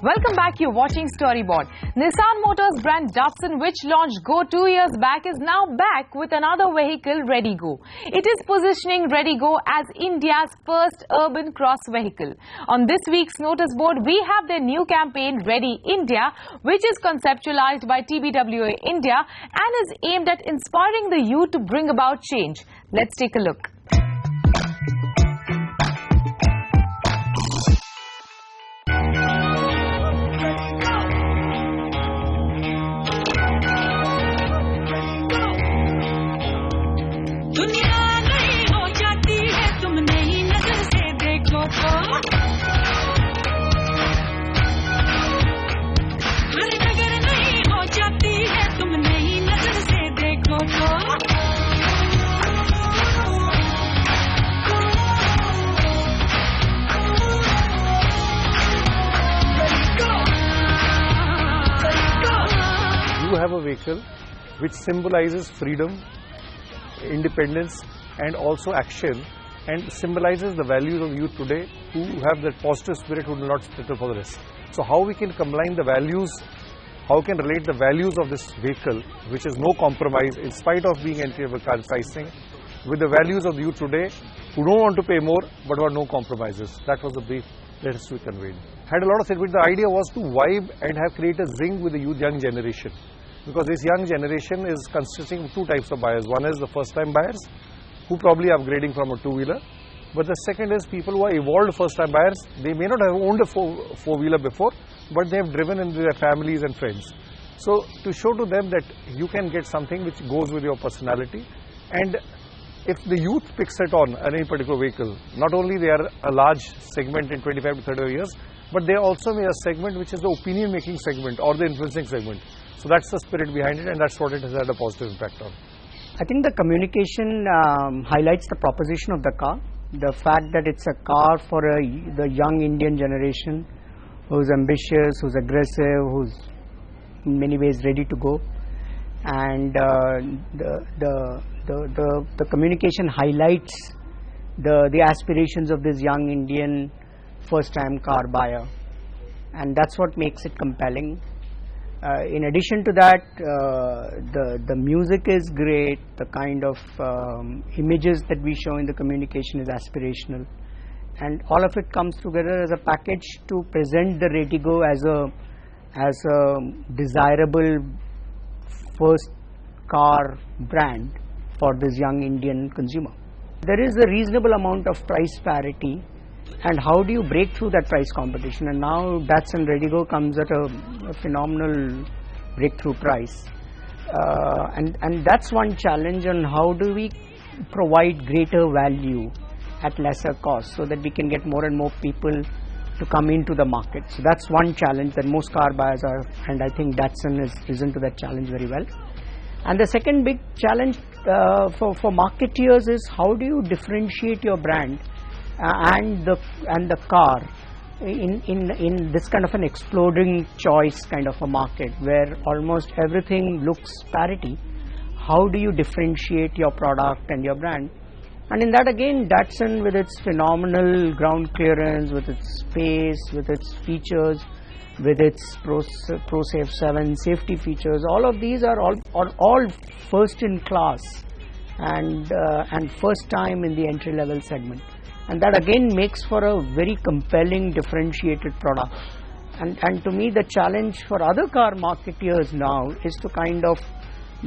Welcome back, you're watching Storyboard. Nissan Motor's brand Datsun, which launched Go 2 years back, is now back with another vehicle, redi-Go. It is positioning redi-Go as India's first urban cross vehicle. On this week's Noticeboard, we have their new campaign, Ready India, which is conceptualized by TBWA India and is aimed at inspiring the youth to bring about change. Let's take a look. You have a vehicle which symbolizes freedom, independence and also action, and symbolizes the values of youth today who have that positive spirit, who do not settle for the rest. So how we can combine the values, how we can relate the values of this vehicle, which is no compromise in spite of being entry-level car pricing, with the values of the youth today who don't want to pay more but who are no compromises. That was the brief that is to be conveyed. Had a lot of it, but the idea was to vibe and have created a zing with the young generation. Because this young generation is consisting of two types of buyers. One is the first-time buyers, who probably are upgrading from a two-wheeler. But the second is people who are evolved first-time buyers. They may not have owned a four-wheeler before, but they have driven in their families and friends. So to show to them that you can get something which goes with your personality. And if the youth picks it on any particular vehicle, not only they are a large segment in 25 to 30 years, but they also may a segment which is the opinion-making segment or the influencing segment. So that's the spirit behind it, and that's what it has had a positive impact on. I think the communication highlights the proposition of the car. The fact that it's a car for the young Indian generation who's ambitious, who's aggressive, who's in many ways ready to go. And the communication highlights the aspirations of this young Indian first-time car buyer. And that's what makes it compelling. In addition to that, the music is great. The kind of images that we show in the communication is aspirational, and all of it comes together as a package to present the redi-Go as a desirable first car brand for this young Indian consumer. There is a reasonable amount of price parity. And how do you break through that price competition? And now Datsun redi-Go comes at a phenomenal breakthrough price. And that's one challenge on how do we provide greater value at lesser cost so that we can get more and more people to come into the market. So that's one challenge that most car buyers are, and I think Datsun has risen to that challenge very well. And the second big challenge for marketeers is how do you differentiate your brand and the car in this kind of an exploding choice kind of a market where almost everything looks parity. How do you differentiate your product and your brand? And in that again, Datsun, with its phenomenal ground clearance, with its space, with its features, with its ProSafe 7 safety features, all of these are all first in class and first time in the entry level segment. And that again makes for a very compelling differentiated product. And to me, the challenge for other car marketeers now is to kind of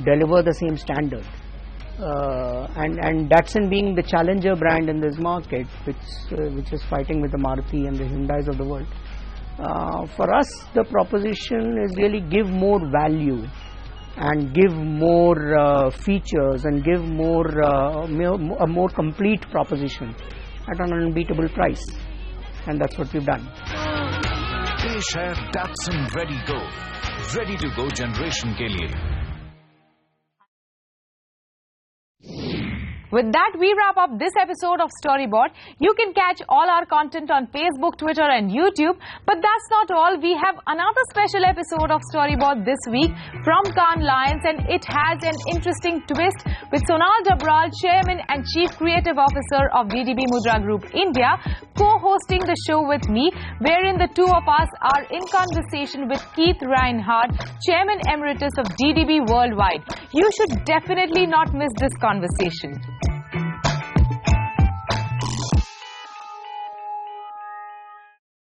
deliver the same standard. And Datsun being the challenger brand in this market, which is fighting with the Maruti and the Hyundais of the world. For us, the proposition is really give more value and give more features and give a more complete proposition at an unbeatable price, and that's what we've done. पेश है Datsun redi-Go, ready to go generation के लिए. With that, we wrap up this episode of Storyboard. You can catch all our content on Facebook, Twitter and YouTube. But that's not all. We have another special episode of Storyboard this week from Cannes Lions, and it has an interesting twist with Sonal Dabral, Chairman and Chief Creative Officer of DDB Mudra Group India, co-host co-hosting the show with me, wherein the two of us are in conversation with Keith Reinhardt, Chairman Emeritus of DDB Worldwide. You should definitely not miss this conversation.